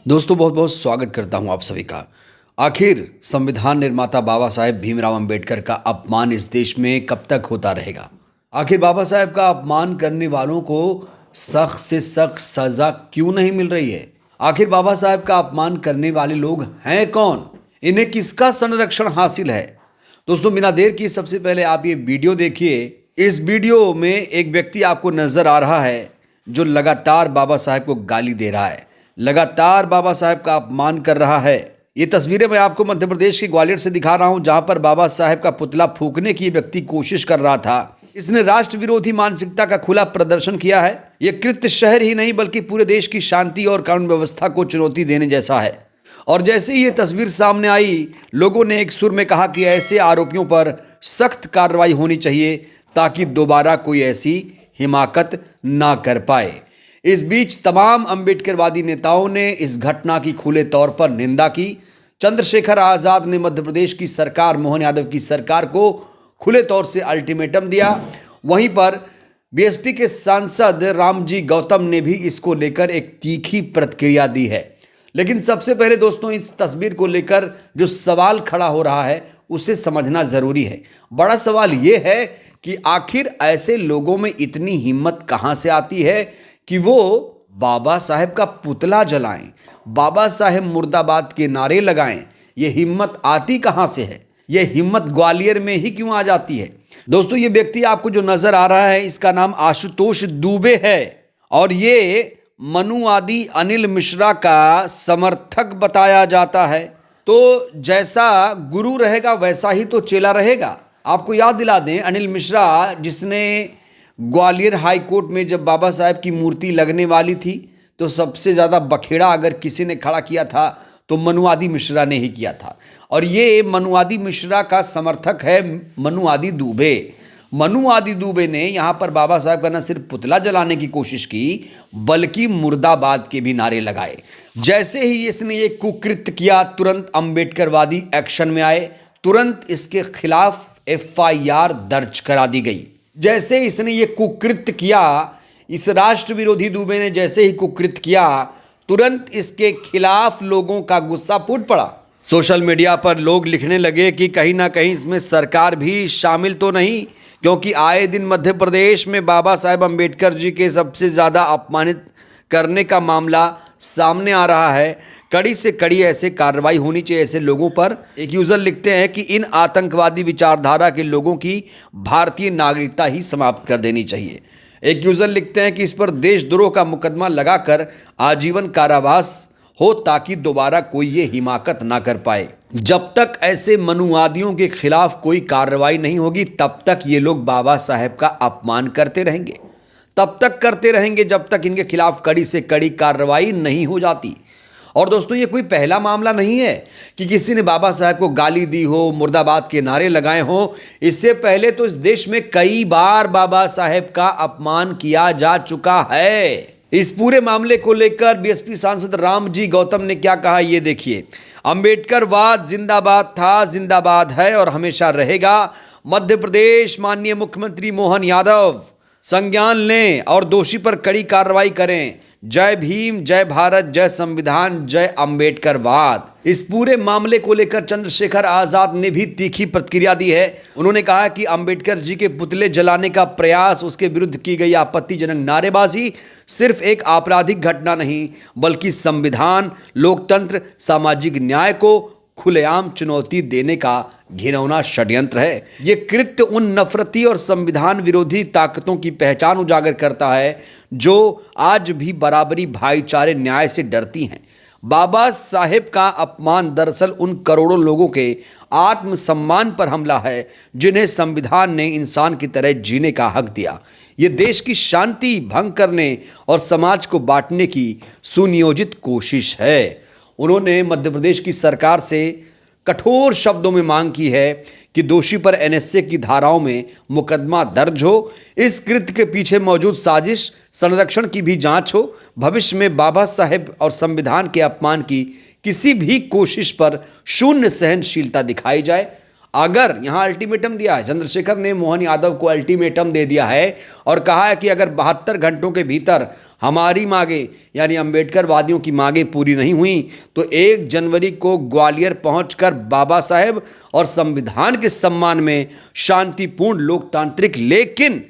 दोस्तों बहुत बहुत स्वागत करता हूं आप सभी का। आखिर संविधान निर्माता बाबा साहेब भीमराव अंबेडकर का अपमान इस देश में कब तक होता रहेगा? आखिर बाबा साहेब का अपमान करने वालों को सख्त से सख्त सजा क्यों नहीं मिल रही है? आखिर बाबा साहेब का अपमान करने वाले लोग हैं कौन? इन्हें किसका संरक्षण हासिल है? दोस्तों बिना देर किए सबसे पहले आप ये वीडियो देखिए। इस वीडियो में एक व्यक्ति आपको नजर आ रहा है जो लगातार बाबा साहेब को गाली दे रहा है, लगातार बाबा साहेब का अपमान कर रहा है। ये तस्वीरें मैं आपको मध्य प्रदेश के ग्वालियर से दिखा रहा हूं, जहां पर बाबा साहेब का पुतला फूंकने की व्यक्ति कोशिश कर रहा था। इसने राष्ट्र विरोधी मानसिकता का खुला प्रदर्शन किया है। यह कृत्य शहर ही नहीं बल्कि पूरे देश की शांति और कानून व्यवस्था को चुनौती देने जैसा है। और जैसे ही ये तस्वीर सामने आई, लोगों ने एक सुर में कहा कि ऐसे आरोपियों पर सख्त कार्रवाई होनी चाहिए ताकि दोबारा कोई ऐसी हिमाकत ना कर पाए। इस बीच तमाम अंबेडकरवादी नेताओं ने इस घटना की खुले तौर पर निंदा की। चंद्रशेखर आजाद ने मध्य प्रदेश की सरकार, मोहन यादव की सरकार को खुले तौर से अल्टीमेटम दिया। वहीं पर बीएसपी के सांसद रामजी गौतम ने भी इसको लेकर एक तीखी प्रतिक्रिया दी है। लेकिन सबसे पहले दोस्तों इस तस्वीर को लेकर जो सवाल खड़ा हो रहा है उसे समझना जरूरी है। बड़ा सवाल यह है कि आखिर ऐसे लोगों में इतनी हिम्मत कहां से आती है कि वो बाबा साहेब का पुतला जलाएं, बाबा साहेब मुर्दाबाद के नारे लगाएं। ये हिम्मत आती कहां से है? ये हिम्मत ग्वालियर में ही क्यों आ जाती है? दोस्तों ये व्यक्ति आपको जो नजर आ रहा है इसका नाम आशुतोष दुबे है और ये मनुवादी अनिल मिश्रा का समर्थक बताया जाता है। तो जैसा गुरु रहेगा वैसा ही तो चेला रहेगा। आपको याद दिला दें, अनिल मिश्रा जिसने ग्वालियर हाई कोर्ट में जब बाबा साहेब की मूर्ति लगने वाली थी तो सबसे ज़्यादा बखेड़ा अगर किसी ने खड़ा किया था तो मनुवादी मिश्रा ने ही किया था। और ये मनुवादी मिश्रा का समर्थक है मनुवादी दुबे। मनुवादी दुबे ने यहाँ पर बाबा साहेब का न सिर्फ पुतला जलाने की कोशिश की बल्कि मुर्दाबाद के भी नारे लगाए। जैसे ही इसने ये कुकृत्य किया तुरंत अंबेडकरवादी एक्शन में आए, तुरंत इसके खिलाफ FIR दर्ज करा दी गई। जैसे इसने ये कुकृत्य किया, इस राष्ट्र विरोधी दुबे ने जैसे ही कुकृत्य किया तुरंत इसके खिलाफ लोगों का गुस्सा फूट पड़ा। सोशल मीडिया पर लोग लिखने लगे कि कहीं ना कहीं इसमें सरकार भी शामिल तो नहीं, क्योंकि आए दिन मध्य प्रदेश में बाबा साहेब अंबेडकर जी के सबसे ज़्यादा अपमानित करने का मामला सामने आ रहा है। कड़ी से कड़ी ऐसे कार्रवाई होनी चाहिए ऐसे लोगों पर। एक यूज़र लिखते हैं कि इन आतंकवादी विचारधारा के लोगों की भारतीय नागरिकता ही समाप्त कर देनी चाहिए। एक यूज़र लिखते हैं कि इस पर देशद्रोह का मुकदमा लगाकर आजीवन कारावास हो ताकि दोबारा कोई ये हिमाकत ना कर पाए। जब तक ऐसे मनुवादियों के खिलाफ कोई कार्रवाई नहीं होगी तब तक ये लोग बाबा साहेब का अपमान करते रहेंगे, तब तक करते रहेंगे जब तक इनके खिलाफ कड़ी से कड़ी कार्रवाई नहीं हो जाती। और दोस्तों ये कोई पहला मामला नहीं है कि किसी ने बाबा साहेब को गाली दी हो, मुर्दाबाद के नारे लगाए हों। इससे पहले तो इस देश में कई बार बाबा साहेब का अपमान किया जा चुका है। इस पूरे मामले को लेकर बीएसपी सांसद रामजी गौतम ने क्या कहा ये देखिए। अंबेडकरवाद जिंदाबाद था, जिंदाबाद है और हमेशा रहेगा। मध्य प्रदेश माननीय मुख्यमंत्री मोहन यादव संज्ञान लें और दोषी पर कड़ी कार्रवाई करें। जय भीम, जय भारत, जय संविधान, जय अंबेडकरवाद। इस पूरे मामले को लेकर चंद्रशेखर आजाद ने भी तीखी प्रतिक्रिया दी है। उन्होंने कहा कि अंबेडकर जी के पुतले जलाने का प्रयास, उसके विरुद्ध की गई आपत्तिजनक नारेबाजी सिर्फ एक आपराधिक घटना नहीं बल्कि संविधान, लोकतंत्र, सामाजिक न्याय को खुलेआम चुनौती देने का घिनौना षड्यंत्र है। ये कृत्य उन नफरती और संविधान विरोधी ताकतों की पहचान उजागर करता है जो आज भी बराबरी, भाईचारे, न्याय से डरती हैं। बाबा साहेब का अपमान दरअसल उन करोड़ों लोगों के आत्मसम्मान पर हमला है जिन्हें संविधान ने इंसान की तरह जीने का हक दिया। ये देश की शांति भंग करने और समाज को बांटने की सुनियोजित कोशिश है। उन्होंने मध्य प्रदेश की सरकार से कठोर शब्दों में मांग की है कि दोषी पर NSA की धाराओं में मुकदमा दर्ज हो, इस कृत्य के पीछे मौजूद साजिश, संरक्षण की भी जांच हो, भविष्य में बाबा साहेब और संविधान के अपमान की किसी भी कोशिश पर शून्य सहनशीलता दिखाई जाए। अगर यहाँ अल्टीमेटम दिया है, चंद्रशेखर ने मोहन यादव को अल्टीमेटम दे दिया है और कहा है कि अगर 72 घंटों के भीतर हमारी मांगे यानी अंबेडकर वादियों की मांगे पूरी नहीं हुई तो 1 जनवरी को ग्वालियर पहुंचकर बाबा साहेब और संविधान के सम्मान में शांतिपूर्ण लोकतांत्रिक लेकिन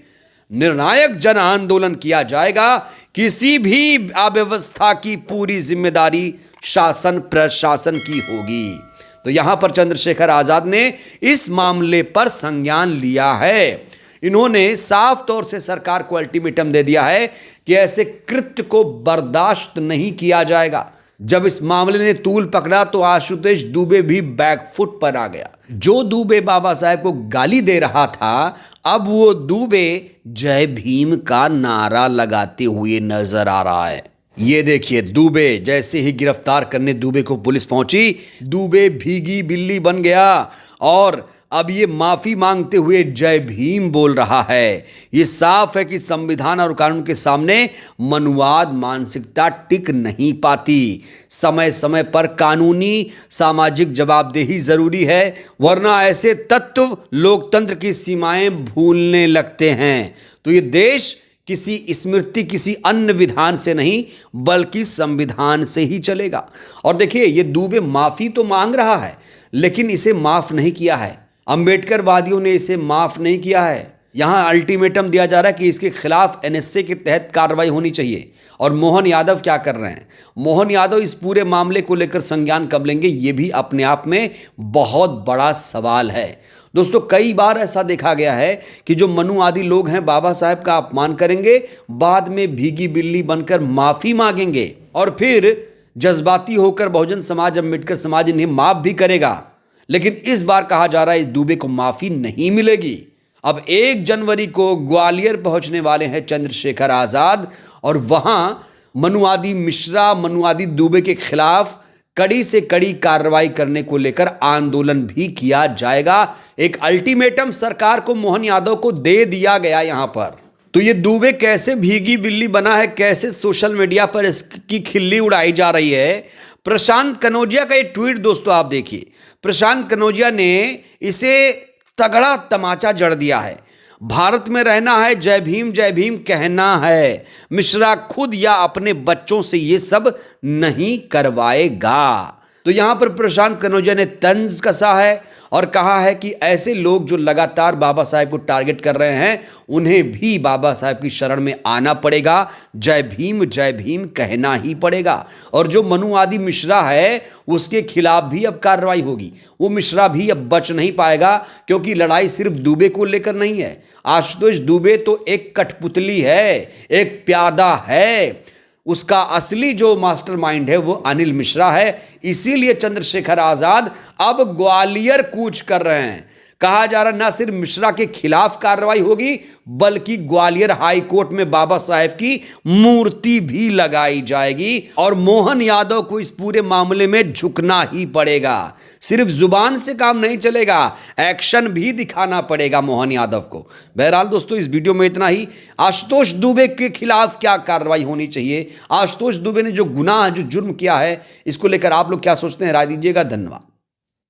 निर्णायक जन आंदोलन किया जाएगा। किसी भी अव्यवस्था की पूरी जिम्मेदारी शासन प्रशासन की होगी। तो यहां पर चंद्रशेखर आजाद ने इस मामले पर संज्ञान लिया है। इन्होंने साफ तौर से सरकार को अल्टीमेटम दे दिया है कि ऐसे कृत्य को बर्दाश्त नहीं किया जाएगा। जब इस मामले ने तूल पकड़ा तो आशुतोष दुबे भी बैकफुट पर आ गया। जो दुबे बाबा साहेब को गाली दे रहा था, अब वो दुबे जय भीम का नारा लगाते हुए नजर आ रहा है। ये देखिए, दुबे जैसे ही गिरफ्तार करने दुबे को पुलिस पहुंची, दुबे भीगी बिल्ली बन गया और अब ये माफी मांगते हुए जय भीम बोल रहा है। ये साफ है कि संविधान और कानून के सामने मनुवाद मानसिकता टिक नहीं पाती। समय समय पर कानूनी सामाजिक जवाबदेही जरूरी है, वरना ऐसे तत्व लोकतंत्र की सीमाएं भूलने लगते हैं। तो ये देश किसी स्मृति किसी अन्य विधान से नहीं बल्कि संविधान से ही चलेगा। और देखिए, ये दुबे माफी तो मांग रहा है लेकिन इसे माफ नहीं किया है। अंबेडकर वादियों ने इसे माफ नहीं किया है। यहां अल्टीमेटम दिया जा रहा है कि इसके खिलाफ एनएसए के तहत कार्रवाई होनी चाहिए। और मोहन यादव क्या कर रहे हैं? मोहन यादव इस पूरे मामले को लेकर संज्ञान कब लेंगे, ये भी अपने आप में बहुत बड़ा सवाल है। दोस्तों, कई बार ऐसा देखा गया है कि जो मनु आदि लोग हैं बाबा साहेब का अपमान करेंगे, बाद में भीगी बिल्ली बनकर माफी मांगेंगे और फिर जज्बाती होकर बहुजन समाज अंबेडकर समाज इन्हें माफ भी करेगा। लेकिन इस बार कहा जा रहा है इस दुबे को माफी नहीं मिलेगी। अब 1 जनवरी को ग्वालियर पहुंचने वाले हैं चंद्रशेखर आजाद और वहां मनुवादी मिश्रा, मनुवादी दुबे के खिलाफ कड़ी से कड़ी कार्रवाई करने को लेकर आंदोलन भी किया जाएगा। एक अल्टीमेटम सरकार को मोहन यादव को दे दिया गया यहां पर। तो ये दुबे कैसे भीगी बिल्ली बना है, कैसे सोशल मीडिया पर इसकी खिल्ली उड़ाई जा रही है। प्रशांत कनौजिया का ये ट्वीट दोस्तों आप देखिए। प्रशांत कनौजिया ने इसे तगड़ा तमाचा जड़ दिया है। भारत में रहना है, जय भीम कहना है। मिश्रा खुद या अपने बच्चों से ये सब नहीं करवाएगा। तो यहां पर प्रशांत कनौजिया ने तंज कसा है और कहा है कि ऐसे लोग जो लगातार बाबा साहेब को टारगेट कर रहे हैं, उन्हें भी बाबा साहेब की शरण में आना पड़ेगा। जय भीम कहना ही पड़ेगा। और जो मनुवादी मिश्रा है उसके खिलाफ भी अब कार्रवाई होगी। वो मिश्रा भी अब बच नहीं पाएगा, क्योंकि लड़ाई सिर्फ दुबे को लेकर नहीं है। आशुतोष दुबे तो एक कठपुतली है, एक प्यादा है। उसका असली जो मास्टरमाइंड है वो अनिल मिश्रा है। इसीलिए चंद्रशेखर आजाद अब ग्वालियर कूच कर रहे हैं। कहा जा रहा ना सिर्फ मिश्रा के खिलाफ कार्रवाई होगी बल्कि ग्वालियर हाई कोर्ट में बाबा साहेब की मूर्ति भी लगाई जाएगी और मोहन यादव को इस पूरे मामले में झुकना ही पड़ेगा। सिर्फ जुबान से काम नहीं चलेगा, एक्शन भी दिखाना पड़ेगा मोहन यादव को। बहरहाल दोस्तों, इस वीडियो में इतना ही। आशुतोष दुबे के खिलाफ क्या कार्रवाई होनी चाहिए, आशुतोष दुबे ने जो गुनाह जो जुर्म किया है, इसको लेकर आप लोग क्या सोचते हैं, राय दीजिएगा। धन्यवाद।